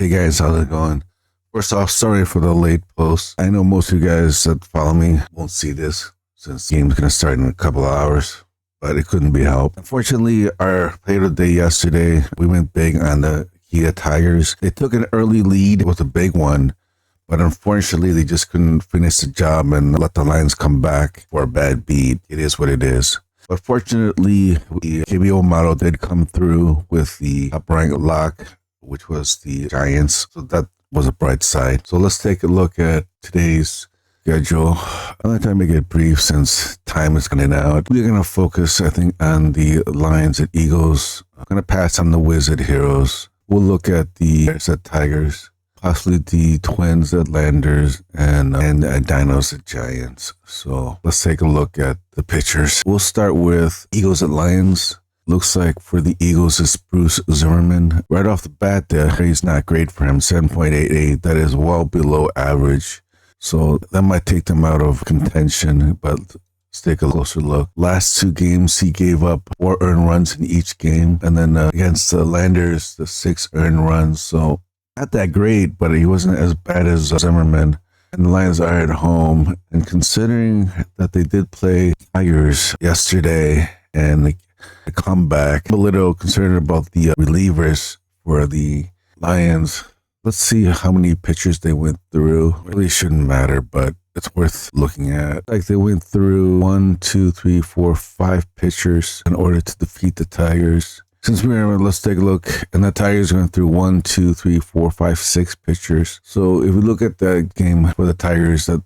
Hey guys, how's it going? First off, sorry for the late post. I know most of you guys that follow me won't see this since the game's gonna start in a couple of hours, but it couldn't be helped. Unfortunately, our play of the day yesterday, we went big on the Kia Tigers. They took an early lead. It was a big one, but unfortunately, they just couldn't finish the job and let the Lions come back for a bad beat. It is what it is. But fortunately, the KBO model did come through with the upright lock, which was the Giants. So that was a bright side. So let's take a look at today's schedule. I'm going to try to make it brief since time is running out. We're going to focus, I think, on the Lions and Eagles. I'm going to pass on the Wiz at Heroes. We'll look at the Bears at Tigers, possibly the Twins at Landers, and Dinos at Giants. So let's take a look at the pitchers. We'll start with Eagles at Lions. Looks like for the Eagles is Bruce Zimmerman. Right off the bat, the rate's not great for him, 7.88. That is well below average. So that might take them out of contention, but let's take a closer look. Last two games, he gave up 4 earned runs in each game. And then against the Landers, the 6 earned runs. So not that great, but he wasn't as bad as Zimmerman. And the Lions are at home. And considering that they did play Tigers yesterday and the comeback, I'm a little concerned about the relievers for the Lions. Let's see how many pitchers they went through. Really shouldn't matter, but it's worth looking at. Like they went through 5 pitchers in order to defeat the Tigers. Since we're let's take a look. And the Tigers went through 6 pitchers. So if we look at that game for the Tigers, that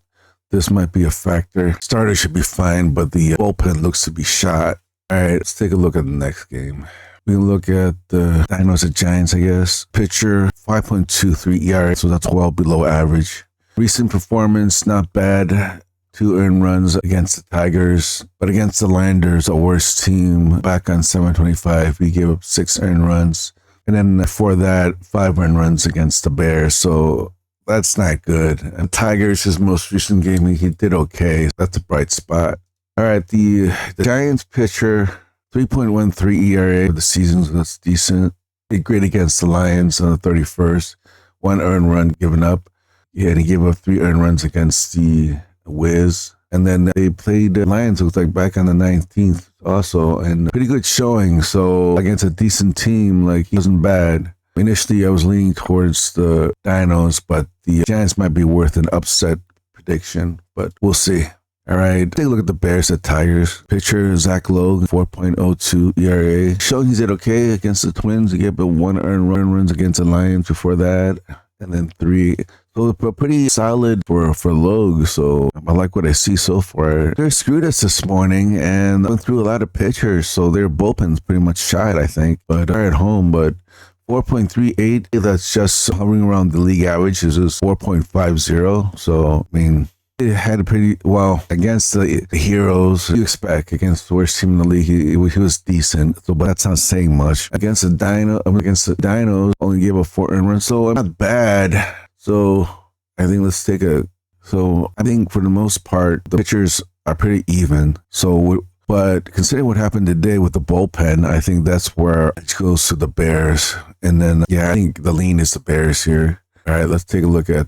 this might be a factor. Starter should be fine, but the bullpen looks to be shot. All right, let's take a look at the next game. We can look at the Dinos at Giants, I guess. Pitcher, 5.23 ERA, so that's well below average. Recent performance, not bad. 2 earned runs against the Tigers, but against the Landers, a worse team. Back on 725, we gave up 6 earned runs. And then before that, 5 earned runs against the Bears, so that's not good. And Tigers, his most recent game, he did okay. That's a bright spot. All right, the Giants pitcher, 3.13 ERA for the season, so that's decent. Did great against the Lions on the 31st. 1 earned run given up. Yeah, and he gave up 3 earned runs against the Wiz. And then they played the Lions, it was like back on the 19th also, and pretty good showing. So against a decent team, like he wasn't bad. Initially, I was leaning towards the Dinos, but the Giants might be worth an upset prediction, but we'll see. All right, take a look at the Bears at Tigers. Pitcher, Zach Lowe, 4.02 ERA. Showing he did okay against the Twins. He gave up 1 earned runs against the Lions before that, and then 3. So pretty solid for Logue. So I like what I see so far. They screwed us this morning and went through a lot of pitchers, so their bullpen's pretty much shot, I think. But they're at home, but 4.38, that's just hovering around the league average. Is 4.50. So, I mean, it had a pretty well against the Heroes. You expect against the worst team in the league, he was decent. So, but that's not saying much. Against the Dinos, only gave up 4 earned runs, so not bad. So I think let's take a. So I think for the most part, the pitchers are pretty even. So, but considering what happened today with the bullpen, I think that's where it goes to the Bears. And then I think the lean is the Bears here. All right, let's take a look at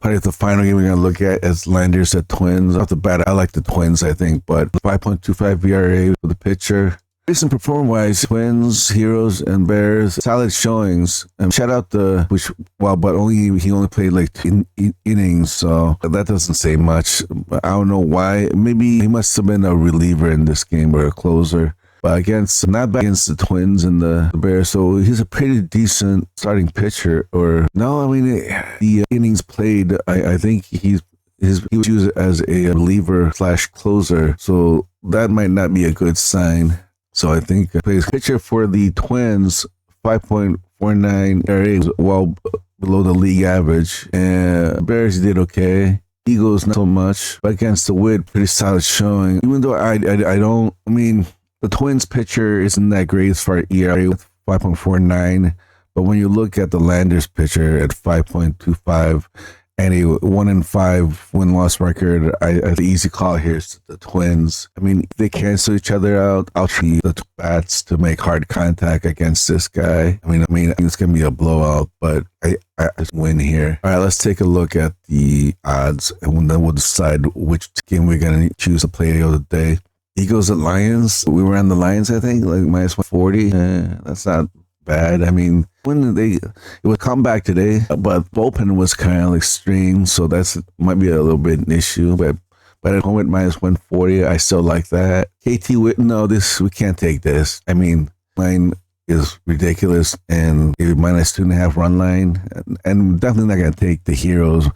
probably the final game we're going to look at is Landers at Twins. Off the bat, I like the Twins, I think, but 5.25 ERA for the pitcher. Recent performance-wise, Twins, Heroes, and Bears, solid showings. Shout out but he only played like 2 innings, so that doesn't say much. I don't know why. Maybe he must have been a reliever in this game or a closer. But not bad against the Twins and the Bears, so he's a pretty decent starting pitcher. The innings played, I think he was used as a reliever / closer, so that might not be a good sign. So I think his pitcher for the Twins, 5.49 ERA, well below the league average. And Bears did okay. Eagles not so much, but against the Wind, pretty solid showing. Even though the Twins pitcher isn't that great as far as ERA with 5.49, but when you look at the Landers pitcher at 5.25 And a 1-5 win-loss record. I the easy call here is the Twins. I mean, they cancel each other out. I'll try the bats to make hard contact against this guy. I mean, it's gonna be a blowout, but I just win here. All right, let's take a look at the odds, and then we'll decide which game we're gonna choose to play the other day. Eagles at Lions. We were on the Lions, I think, like minus 140. That's not bad. I mean, it would come back today, but bullpen was kind of like strained, so that's might be a little bit an issue. But at home at minus 140, I still like that. KT with we can't take this. I mean, line is ridiculous, and a minus 2.5 run line, and definitely not gonna take the Heroes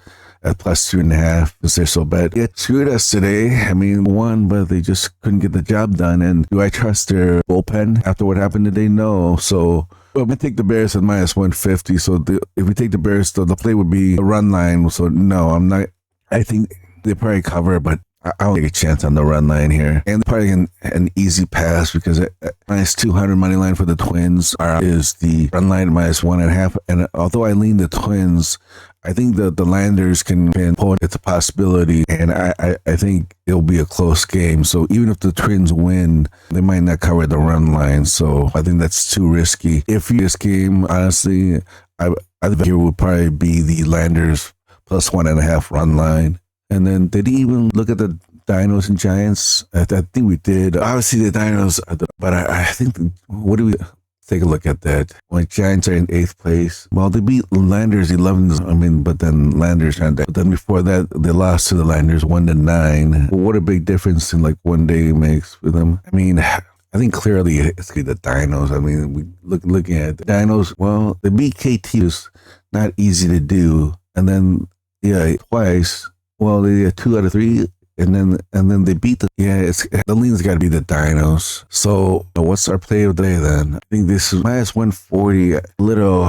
at plus 2.5 because they're so bad. It screwed us today. I mean, won, but they just couldn't get the job done. And do I trust their bullpen after what happened today? No. So I'm going to take the Bears at minus 150. So if we take the Bears, the play would be a run line. So no, I'm not. I think they probably cover, but I don't take a chance on the run line here. And probably an easy pass because minus 200 money line for the Twins is the run line minus 1.5. And although I lean the Twins, I think the Landers can pull. It's a possibility, and I think it'll be a close game. So even if the Twins win, they might not cover the run line. So I think that's too risky. If this game, honestly, I think here would probably be the Landers plus 1.5 run line. And then did he even look at the Dinos and Giants? I think we did. Obviously the Dinos, but I think what do we? Take a look at that. Like Giants are in 8th place. Well, they beat Landers 11. But then Landers aren't there. But then before that, they lost to the Landers 1-9. What a big difference in like one day makes for them. I mean, I think clearly it's the Dinos. I mean, we looking at the Dinos. Well, they beat KT is not easy to do, and then twice. Well, they had 2 out of 3. And then they beat the lean's got to be the Dinos. So what's our play of the day then? I think this is minus 140.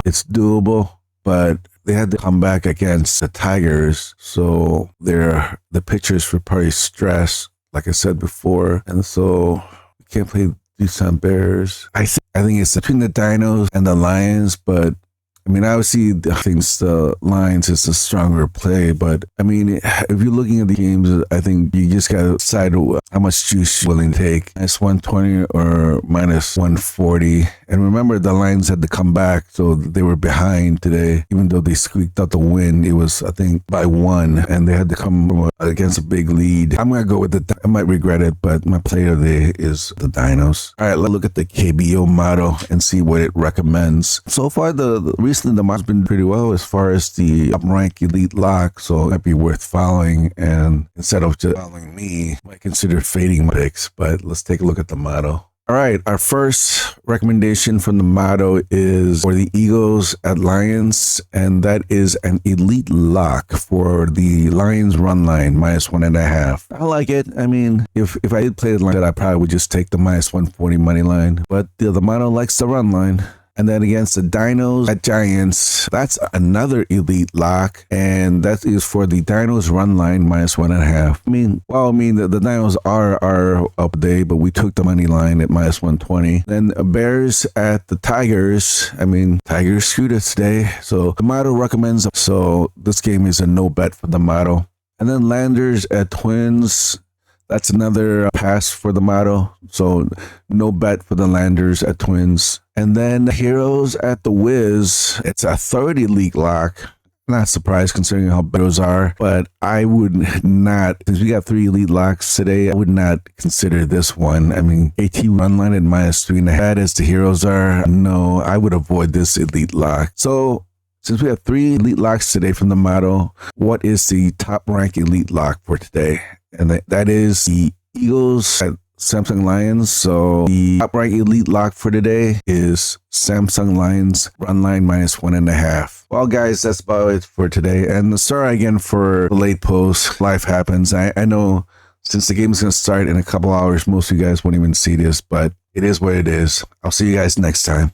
It's doable, but they had to come back against the Tigers. So the pitchers were probably stressed, like I said before, and so we can't play Tucson Bears. I think it's between the Dinos and the Lions, but I mean, obviously, I think the Lions is a stronger play, but I mean, if you're looking at the games, I think you just got to decide how much juice you're willing to take. Minus 120 or minus 140. And remember, the Lions had to come back, so they were behind today. Even though they squeaked out the win, it was, I think, by 1, and they had to come against a big lead. I'm going to go with I might regret it, but my play of the day is the Dinos. All right, let's look at the KBO model and see what it recommends. So far, recently the model's been pretty well as far as the up-rank elite lock, so it might be worth following. And instead of just following me, I might consider fading my picks. But let's take a look at the model. All right, our first recommendation from the motto is for the Eagles at Lions, and that is an elite lock for the Lions run line, minus 1.5. I like it. I mean, if I did play the line, I probably would just take the minus 140 money line, but the motto likes the run line. And then against the Dinos at Giants, that's another elite lock. And that is for the Dinos run line minus 1.5. The Dinos are up today, but we took the money line at minus 120. Then Bears at the Tigers. Tigers screwed us today. So the motto recommends. So this game is a no bet for the motto. And then Landers at Twins. That's another pass for the motto. So no bet for the Landers at Twins. And then the Heroes at the Wiz. It's a 30 league lock. Not surprised considering how bad those are, but I would not, since we got 3 elite locks today, I would not consider this one. AT run line at minus 3.5 as the Heroes are. No, I would avoid this elite lock. So since we have 3 elite locks today from the motto, what is the top rank elite lock for today? And that is the Eagles at Samsung Lions. So the top rank elite lock for today is Samsung Lions run line minus 1.5. Well, guys, that's about it for today. And sorry again for the late post. Life happens. I know since the game is going to start in a couple hours, most of you guys won't even see this, but it is what it is. I'll see you guys next time.